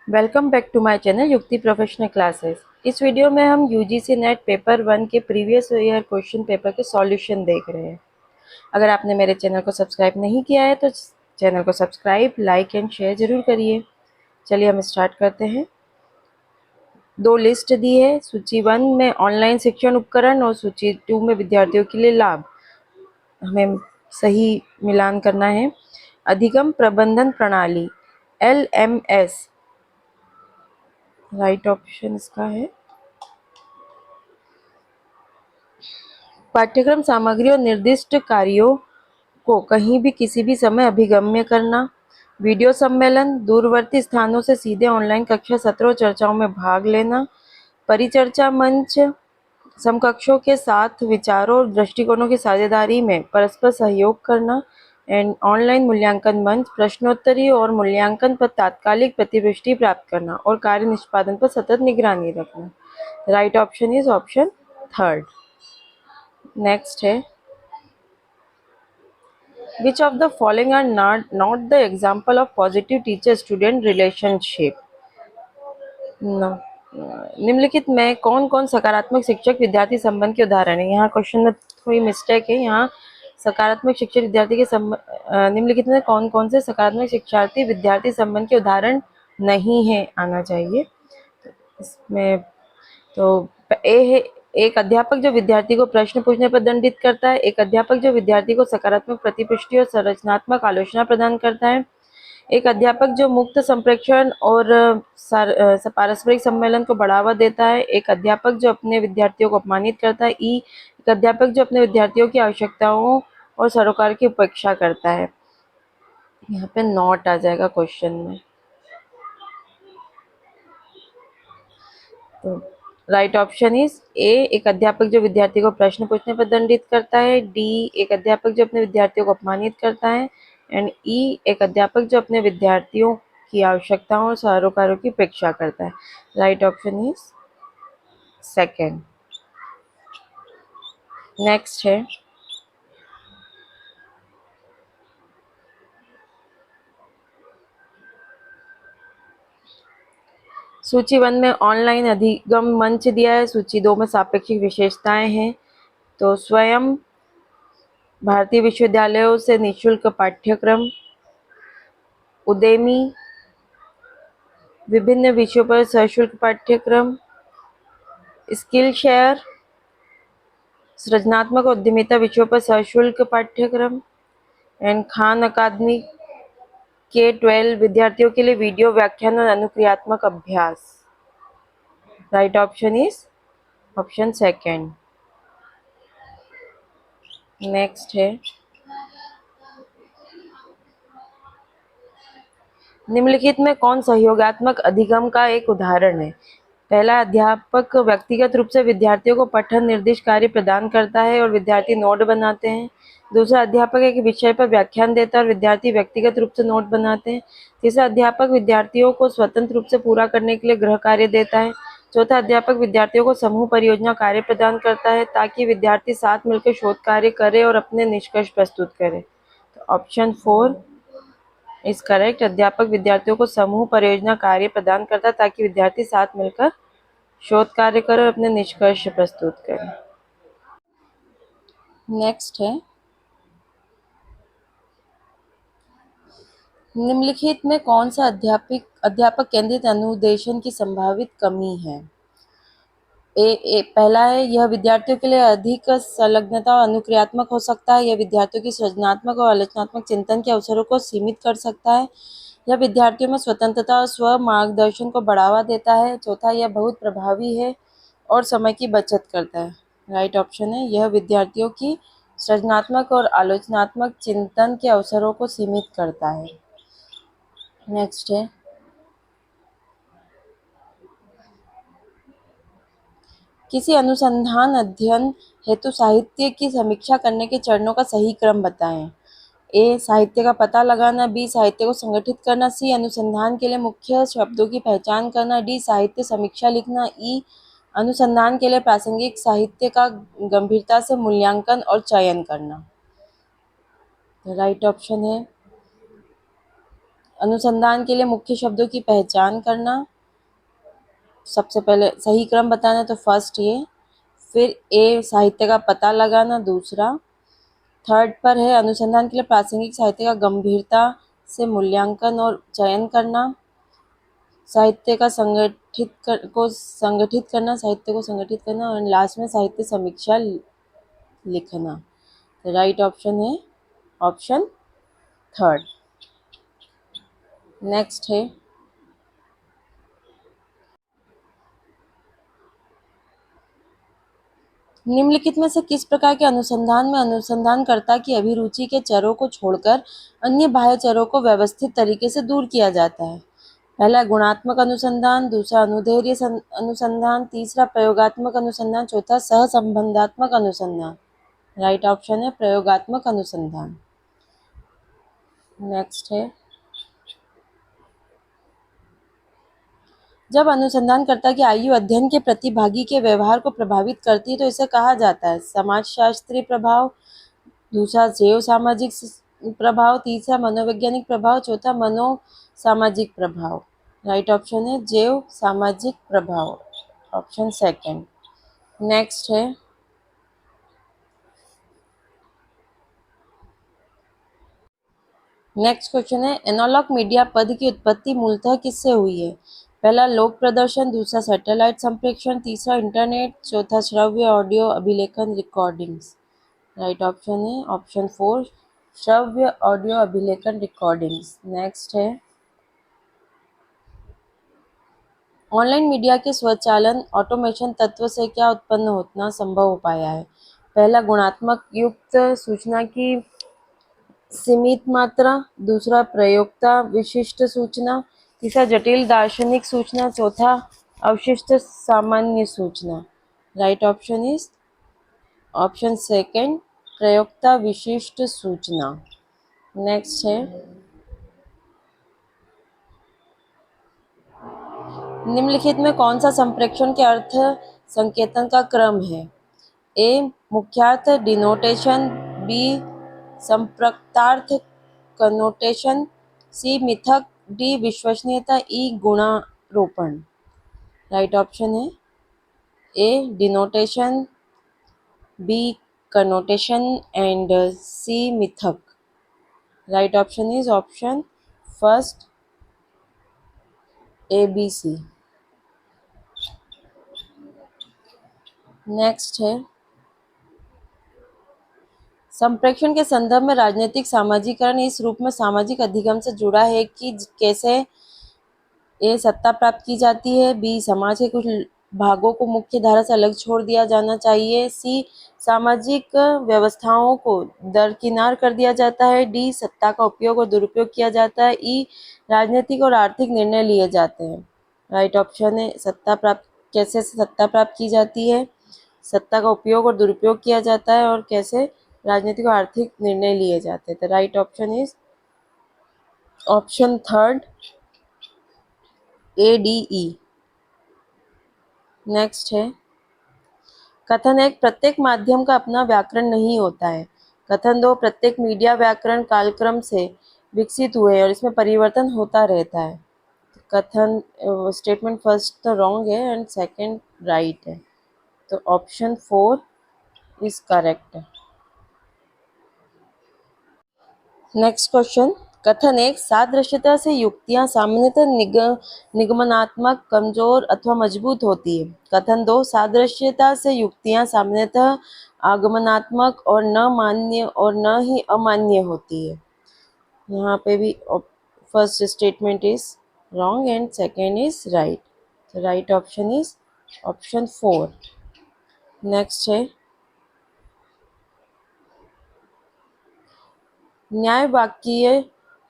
Welcome back to my channel Yukti Professional Classes. इस video में हम यूजीसी नेट पेपर 1 के प्रीवियस ईयर क्वेश्चन पेपर के सॉल्यूशन देख रहे हैं। अगर आपने मेरे चैनल को सब्सक्राइब नहीं किया है तो चैनल को सब्सक्राइब, लाइक एंड शेयर जरूर करिए। चलिए हम स्टार्ट करते हैं। दो लिस्ट दी है, सूची 1 में ऑनलाइन शिक्षण उपकरण और सूची 2 में विद्यार्थियों के लिए लाभ। हमें सही मिलान करना है। अधिगम प्रबंधन प्रणाली LMS, राइट ऑप्शन इसका है। पाठ्यक्रम सामग्री और निर्दिष्ट कार्यों को कहीं भी किसी भी समय अभिगम्य करना। वीडियो सम्मेलन, दूरवर्ती स्थानों से सीधे ऑनलाइन कक्षा सत्रों चर्चाओं में भाग लेना। परिचर्चा मंच, समकक्षों के साथ विचारों और दृष्टिकोणों की साझेदारी में परस्पर सहयोग करना। एंड ऑनलाइन मूल्यांकन मंच, प्रश्नोत्तरी और मूल्यांकन पर तात्कालिक प्रतिपुष्टि प्राप्त करना और कार्य निष्पादन पर सतत निगरानी रखना। Right option is option third. Next है, which of the following are not the example of positive teacher student relationship? No. निम्नलिखित में कौन कौन सकारात्मक शिक्षक विद्यार्थी संबंध के उदाहरण है? यहाँ क्वेश्चन में थोड़ी मिस्टेक है। यहाँ सकारात्मक शिक्षक विद्यार्थी के निम्नलिखित में कौन कौन से सकारात्मक शिक्षार्थी विद्यार्थी संबंध के उदाहरण नहीं है आना चाहिए। इसमें तो ए है, एक अध्यापक जो विद्यार्थी को प्रश्न पूछने पर दंडित करता है। एक अध्यापक जो विद्यार्थी को सकारात्मक प्रतिपुष्टि और संरचनात्मक आलोचना प्रदान करता है। एक अध्यापक जो मुक्त संप्रेषण और पारस्परिक सम्मेलन को बढ़ावा देता है। एक अध्यापक जो अपने विद्यार्थियों को अपमानित करता है। एक अध्यापक जो अपने विद्यार्थियों की आवश्यकताओं और सरोकार की उपेक्षा करता है। यहाँ पे नॉट आ जाएगा क्वेश्चन में। तो राइट ऑप्शन इज ए, एक अध्यापक जो विद्यार्थी को प्रश्न पूछने पर दंडित करता है। डी, एक अध्यापक जो अपने विद्यार्थियों को अपमानित करता है। एंड ई, एक अध्यापक जो अपने विद्यार्थियों की आवश्यकताओं और सरोकारों की उपेक्षा करता है। Right option is second. Next है, सूची 1 में ऑनलाइन अधिगम मंच दिया है। सूची 2 में सापेक्षिक विशेषताएं हैं। तो स्वयं, भारतीय विश्वविद्यालयों से निःशुल्क पाठ्यक्रम, उदेमी, विभिन्न विषयों पर सशुल्क पाठ्यक्रम, स्किल शेयर, सृजनात्मक उद्यमिता विषयों पर सशुल्क पाठ्यक्रम। एंड खान अकादमी के 12 विद्यार्थियों के लिए वीडियो व्याख्यान और अनुक्रियात्मक अभ्यास। Right option is option second. Next है, निम्नलिखित में कौन सहयोगात्मक अधिगम का एक उदाहरण है? पहला, अध्यापक व्यक्तिगत रूप से विद्यार्थियों को पठन निर्दिष्ट कार्य प्रदान करता है और विद्यार्थी नोट बनाते हैं। दूसरा, अध्यापक एक विषय पर व्याख्यान देता है और विद्यार्थी व्यक्तिगत रूप से नोट बनाते हैं। तीसरा, अध्यापक विद्यार्थियों को स्वतंत्र रूप से पूरा करने के लिए गृह कार्य देता है। चौथा, अध्यापक विद्यार्थियों को समूह परियोजना कार्य प्रदान करता है ताकि विद्यार्थी साथ मिलकर शोध कार्य करें और अपने निष्कर्ष प्रस्तुत करें। तो ऑप्शन 4 इज करेक्ट। अध्यापक विद्यार्थियों को समूह परियोजना कार्य प्रदान करता है ताकि विद्यार्थी साथ मिलकर शोध कार्य करें और अपने निष्कर्ष प्रस्तुत करें। नेक्स्ट है, निम्नलिखित में कौन सा अध्यापक केंद्रित अनुदेशन की संभावित कमी है? पहला है, यह विद्यार्थियों के लिए अधिक संलग्नता और अनुक्रियात्मक हो सकता है। यह विद्यार्थियों की सृजनात्मक और आलोचनात्मक चिंतन के अवसरों को सीमित कर सकता है। यह विद्यार्थियों में स्वतंत्रता और स्व मार्गदर्शन को बढ़ावा देता है। चौथा, यह बहुत प्रभावी है और समय की बचत करता है। राइट ऑप्शन है, यह विद्यार्थियों की सृजनात्मक और आलोचनात्मक चिंतन के अवसरों को सीमित करता है। नेक्स्ट है, किसी अनुसंधान अध्ययन हेतु साहित्य की समीक्षा करने के चरणों का सही क्रम बताएं। ए, साहित्य का पता लगाना। बी, साहित्य को संगठित करना। सी, अनुसंधान के लिए मुख्य शब्दों की पहचान करना। डी, साहित्य समीक्षा लिखना। ई, अनुसंधान के लिए प्रासंगिक साहित्य का गंभीरता से मूल्यांकन और चयन करना। राइट ऑप्शन है अनुसंधान के लिए मुख्य शब्दों की पहचान करना, सबसे पहले सही क्रम बताना, तो फर्स्ट ये, फिर ए साहित्य का पता लगाना दूसरा, थर्ड पर है अनुसंधान के लिए प्रासंगिक साहित्य का गंभीरता से मूल्यांकन और चयन करना, साहित्य का संगठित करना, साहित्य को संगठित करना, और लास्ट में साहित्य समीक्षा लिखना। तो राइट ऑप्शन है ऑप्शन थर्ड। नेक्स्ट है निम्नलिखित में से किस प्रकार के अनुसंधान में अनुसंधानकर्ता की अभिरुचि के चरों को छोड़कर अन्य बाह्य चरों को व्यवस्थित तरीके से दूर किया जाता है? पहला गुणात्मक अनुसंधान, दूसरा अनुदैर्ध्य अनुसंधान, तीसरा प्रयोगात्मक अनुसंधान, चौथा सहसंबंधात्मक अनुसंधान। राइट ऑप्शन है प्रयोगात्मक अनुसंधान। नेक्स्ट है जब अनुसंधानकर्ता की आयु अध्ययन के प्रतिभागी के व्यवहार को प्रभावित करती है तो इसे कहा जाता है समाजशास्त्रीय प्रभाव, दूसरा जैव सामाजिक प्रभाव, तीसरा मनोवैज्ञानिक प्रभाव, चौथा मनोसामाजिक प्रभाव। राइट ऑप्शन है जैव सामाजिक प्रभाव, ऑप्शन सेकंड। नेक्स्ट है नेक्स्ट क्वेश्चन है एनालॉग मीडिया पद की उत्पत्ति मूलतः किससे हुई है? पहला लोक प्रदर्शन, दूसरा सैटेलाइट संप्रेषण, तीसरा इंटरनेट, चौथा श्रव्य ऑडियो अभिलेखन रिकॉर्डिंग्स। राइट ऑप्शन है ऑप्शन फोर श्रव्य ऑडियो अभिलेखन रिकॉर्डिंग्स। नेक्स्ट है ऑनलाइन मीडिया के स्वचालन ऑटोमेशन तत्व से क्या उत्पन्न होना संभव हो पाया है? पहला गुणात्मक युक्त सूचना की सीमित मात्रा, दूसरा प्रयोक्ता विशिष्ट सूचना, तीसरा जटिल दार्शनिक सूचना, चौथा अवशिष्ट सामान्य सूचना। Right option is option second प्रयोक्ता विशिष्ट सूचना। नेक्स्ट है निम्नलिखित में कौन सा संप्रेषण के अर्थ संकेतन का क्रम है? ए मुख्यार्थ डिनोटेशन, बी संपृक्तार्थ कनोटेशन, सी मिथक, डी विश्वसनीयता, ई गुणारोपण। राइट ऑप्शन है A denotation, B connotation and C मिथक। Right option is option first A B C. Next है संप्रेषण के संदर्भ में राजनीतिक सामाजिकरण इस रूप में सामाजिक अधिगम से जुड़ा है कि कैसे ए सत्ता प्राप्त की जाती है, बी समाज के कुछ भागों को मुख्य धारा से अलग छोड़ दिया जाना चाहिए, सी सामाजिक व्यवस्थाओं को दरकिनार कर दिया जाता है, डी सत्ता का उपयोग और दुरुपयोग किया जाता है, ई राजनीतिक और आर्थिक निर्णय लिए जाते हैं। राइट ऑप्शन है सत्ता प्राप्त कैसे सत्ता प्राप्त की जाती है, सत्ता का उपयोग और दुरुपयोग किया जाता है, और कैसे राजनीतिक और आर्थिक निर्णय लिए जाते हैं। तो right option is option third A D E. Next है कथन एक प्रत्येक माध्यम का अपना व्याकरण नहीं होता है। कथन दो प्रत्येक मीडिया व्याकरण कालक्रम से विकसित हुए और इसमें परिवर्तन होता रहता है। कथन स्टेटमेंट फर्स्ट तो रॉन्ग है एंड सेकंड राइट है, तो option four is correct. Next question कथन एक सादृश्यता से युक्तियां सामान्यतः निगमनात्मक कमजोर अथवा मजबूत होती है। कथन दो सादृश्यता से युक्तियां सामान्यतः आगमनात्मक और न मान्य और न ही अमान्य होती है। यहाँ पे भी first statement is wrong and second is right, तो right option is option four. Next है न्याय वाक्य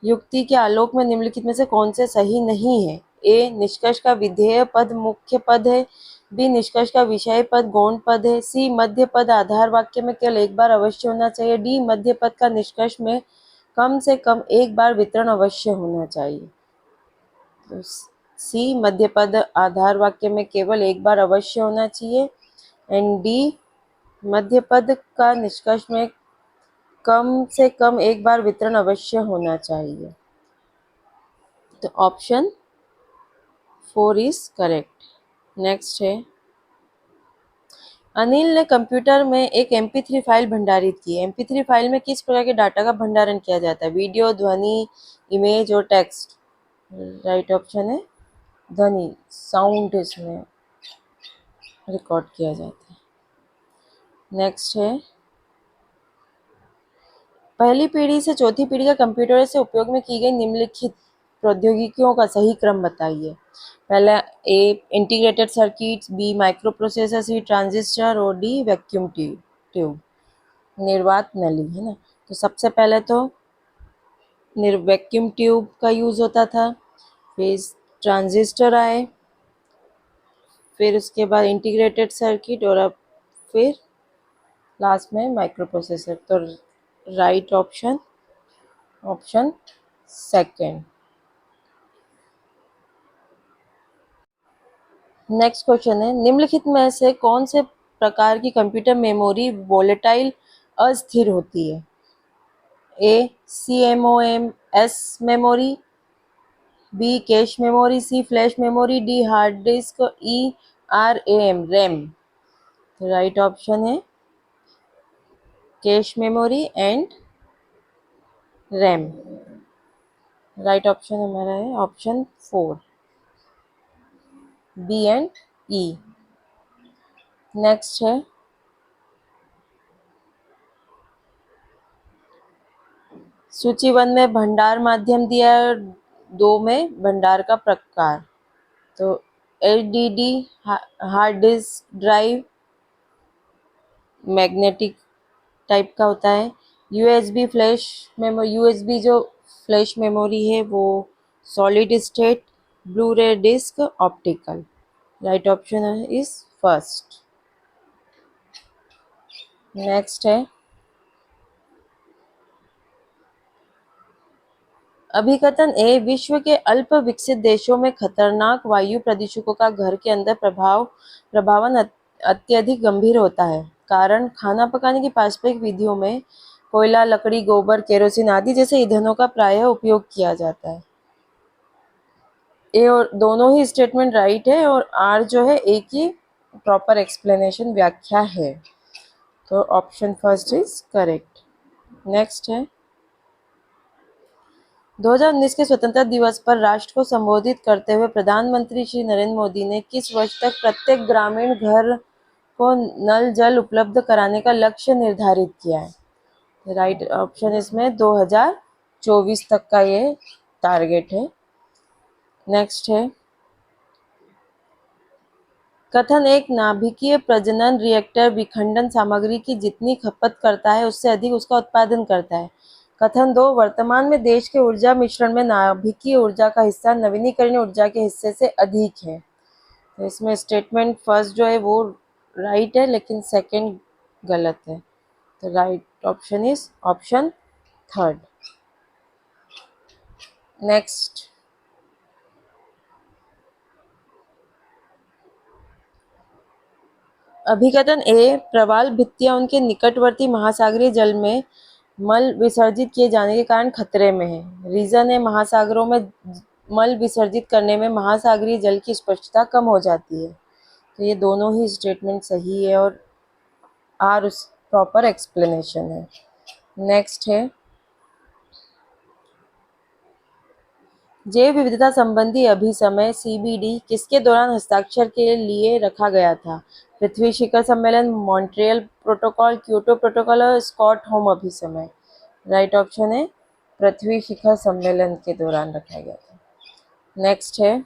युक्ति के आलोक में निम्नलिखित में से कौन से सही नहीं है? ए निष्कर्ष का विधेय पद मुख्य पद है, बी निष्कर्ष का विषय पद गौण पद है, सी मध्य पद आधार वाक्य में केवल एक बार अवश्य होना चाहिए, डी मध्य पद का निष्कर्ष में कम से कम एक बार वितरण अवश्य होना चाहिए। तो सी मध्य पद आधार वाक्य में केवल एक बार अवश्य होना चाहिए एंड डी मध्य पद का निष्कर्ष में कम से कम एक बार वितरण अवश्य होना चाहिए। तो ऑप्शन 4 इज करेक्ट। नेक्स्ट है, अनिल ने कंप्यूटर में एक MP3 फाइल भंडारित की। MP3 फाइल में किस प्रकार के डाटा का भंडारण किया जाता है? वीडियो, ध्वनि, इमेज और टेक्स्ट। राइट ऑप्शन है ध्वनि, साउंड इसमें रिकॉर्ड किया जाता है। नेक्स्ट है, पहली पीढ़ी से चौथी पीढ़ी का कंप्यूटर से उपयोग में की गई निम्नलिखित प्रौद्योगिकियों का सही क्रम बताइए। पहला A integrated circuits, B microprocessor, C transistor और डी वैक्यूम ट्यूब, निर्वात नली, है ना। तो सबसे पहले तो वैक्यूम ट्यूब का यूज होता था, फिर ट्रांजिस्टर आए, फिर उसके बाद इंटीग्रेटेड सर्किट और अब फिर लास्ट में माइक्रो प्रोसेसर। तो right option option second. Next question है, निम्नलिखित में से कौन से प्रकार की कंप्यूटर मेमोरी वोलेटाइल अस्थिर होती है? A CMOS memory, B cache memory, C flash memory, D hard disk, E RAM RAM. तो राइट ऑप्शन है cache memory and RAM. Right option हमारा है option 4, B and E. Next है, सूची 1 में भंडार माध्यम दिया है, 2 में भंडार का प्रकार। तो HDD hard disk drive magnetic type का होता है, USB फ्लैश मेमोरी, USB जो फ्लैश मेमोरी है वो solid state, blue ray disc optical. Right option is first. Next है, अभिकथन ए विश्व के अल्प विकसित देशों में खतरनाक वायु प्रदूषकों का घर के अंदर प्रभावन अत्यधिक गंभीर होता है। कारण, खाना पकाने की पारंपरिक विधियों में कोयला, लकड़ी, गोबर, केरोसिन आदि जैसे ईंधनों का प्रायः उपयोग किया जाता है। ए और दोनों ही स्टेटमेंट राइट है और आर जो है ए की प्रॉपर एक्सप्लेनेशन व्याख्या है। तो option first is correct. Next है, 2019 के स्वतंत्रता दिवस पर राष्ट्र को संबोधित करते हुए प्रधानमंत्री श्री नरेंद्र मोदी ने किस वर्ष तक प्रत्येक ग्रामीण घर को नल जल उपलब्ध कराने का लक्ष्य निर्धारित किया है? राइट ऑप्शन इसमें 2024 तक का ये टारगेट है। नेक्स्ट है, कथन एक नाभिकीय प्रजनन रिएक्टर विखंडन सामग्री की जितनी खपत करता है उससे अधिक उसका उत्पादन करता है। कथन 2, वर्तमान में देश के ऊर्जा मिश्रण में नाभिकीय ऊर्जा का हिस्सा नवीनीकरणीय ऊर्जा के हिस्से से अधिक है। तो इसमें स्टेटमेंट फर्स्ट जो है वो राइट है लेकिन सेकंड गलत है। तो right option is option third. Next, अभिकथन ए प्रवाल भित्तियां उनके निकटवर्ती महासागरीय जल में मल विसर्जित किए जाने के कारण खतरे में है। रीजन है, महासागरों में मल विसर्जित करने में महासागरीय जल की स्पष्टता कम हो जाती है। तो ये दोनों ही स्टेटमेंट सही है और आर उस प्रॉपर एक्सप्लेनेशन है। नेक्स्ट है, जैव विविधता संबंधी अभिसमय CBD किसके दौरान हस्ताक्षर के लिए रखा गया था? पृथ्वी शिखर सम्मेलन, मॉन्ट्रियल प्रोटोकॉल, क्योटो प्रोटोकॉल और स्टॉकहोम अभिसमय। राइट ऑप्शन है पृथ्वी शिखर सम्मेलन के दौरान रखा गया था। नेक्स्ट है,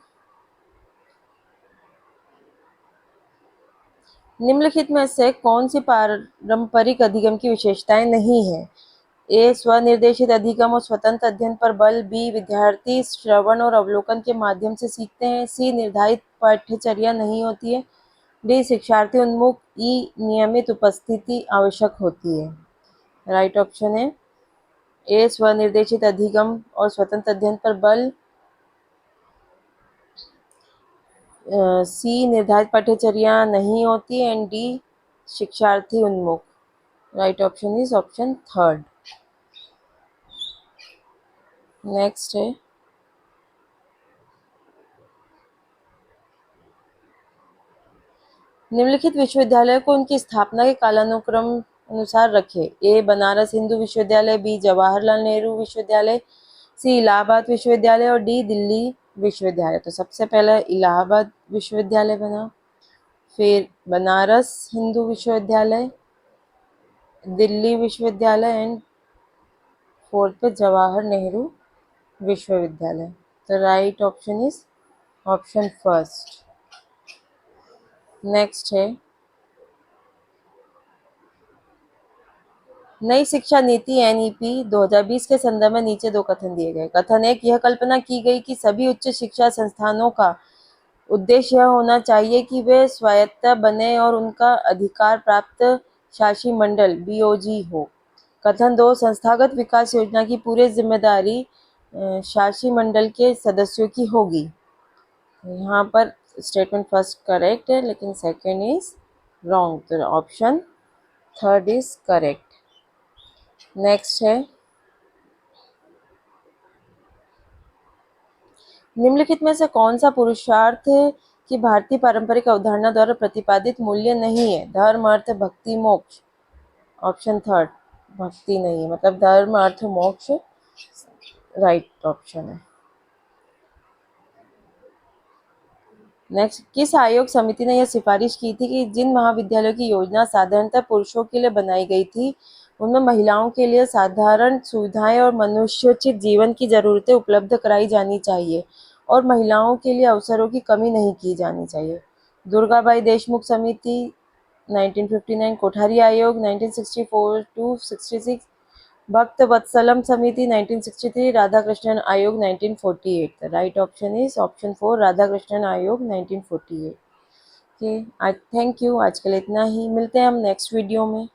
निम्नलिखित में से कौन सी पारंपरिक अधिगम की विशेषताएं नहीं है? ए स्वनिर्देशित अधिगम और स्वतंत्र अध्ययन पर बल, बी विद्यार्थी श्रवण और अवलोकन के माध्यम से सीखते हैं, सी निर्धारित पाठ्यचर्या नहीं होती है, डी शिक्षार्थी उन्मुख, ई नियमित उपस्थिति आवश्यक होती है। राइट ऑप्शन है ए स्वनिर्देशित अधिगम और स्वतंत्र अध्ययन पर बल, सी निर्धारित पाठ्यचर्या नहीं होती एंड डी शिक्षार्थी उन्मुख। Right option is option third. Next है, निम्नलिखित विश्वविद्यालय को उनकी स्थापना के कालानुक्रम अनुसार रखें। ए बनारस हिंदू विश्वविद्यालय, बी जवाहरलाल नेहरू विश्वविद्यालय, सी इलाहाबाद विश्वविद्यालय और डी दिल्ली विश्वविद्यालय। तो सबसे पहले इलाहाबाद विश्वविद्यालय बना, फिर बनारस हिंदू विश्वविद्यालय, दिल्ली विश्वविद्यालय एंड फोर्थ पे जवाहर नेहरू विश्वविद्यालय। तो right option is option first. Next है नई शिक्षा नीति एनईपी 2020 के संदर्भ में नीचे दो कथन दिए गए। कथन एक, यह कल्पना की गई कि सभी उच्च शिक्षा संस्थानों का उद्देश्य यह होना चाहिए कि वे स्वायत्त बने और उनका अधिकार प्राप्त शासी मंडल बीओजी हो। कथन दो, संस्थागत विकास योजना की पूरी जिम्मेदारी शासी मंडल के सदस्यों की होगी। यहाँ पर स्टेटमेंट फर्स्ट करेक्ट है, लेकिन सेकंड इज रॉन्ग। तो option third is correct. Next है निम्नलिखित में से कौन सा पुरुषार्थ की भारतीय पारंपरिक अवधारणा द्वारा प्रतिपादित मूल्य नहीं है? धर्म, अर्थ, भक्ति, मोक्ष। ऑप्शन थर्ड, भक्ति नहीं है, मतलब धर्म, अर्थ, मोक्ष राइट ऑप्शन है। नेक्स्ट, किस आयोग समिति ने यह सिफारिश की थी कि जिन महाविद्यालयों की योजना साधारणतः पुरुषों के लिए बनाई गई थी उनमें महिलाओं के लिए साधारण सुविधाएं और मनुष्योचित जीवन की जरूरतें उपलब्ध कराई जानी चाहिए और महिलाओं के लिए अवसरों की कमी नहीं की जानी चाहिए? दुर्गाबाई देशमुख समिति 1959, कोठारी आयोग 1964 टू 66, भक्त वत्सलम समिति 1963, राधाकृष्णन आयोग 1948। Right option is option 4, Radhakrishnan आयोग 1948। ओके, आज थैंक यू। आज के लिए इतना ही, मिलते हैं हम नेक्स्ट वीडियो में।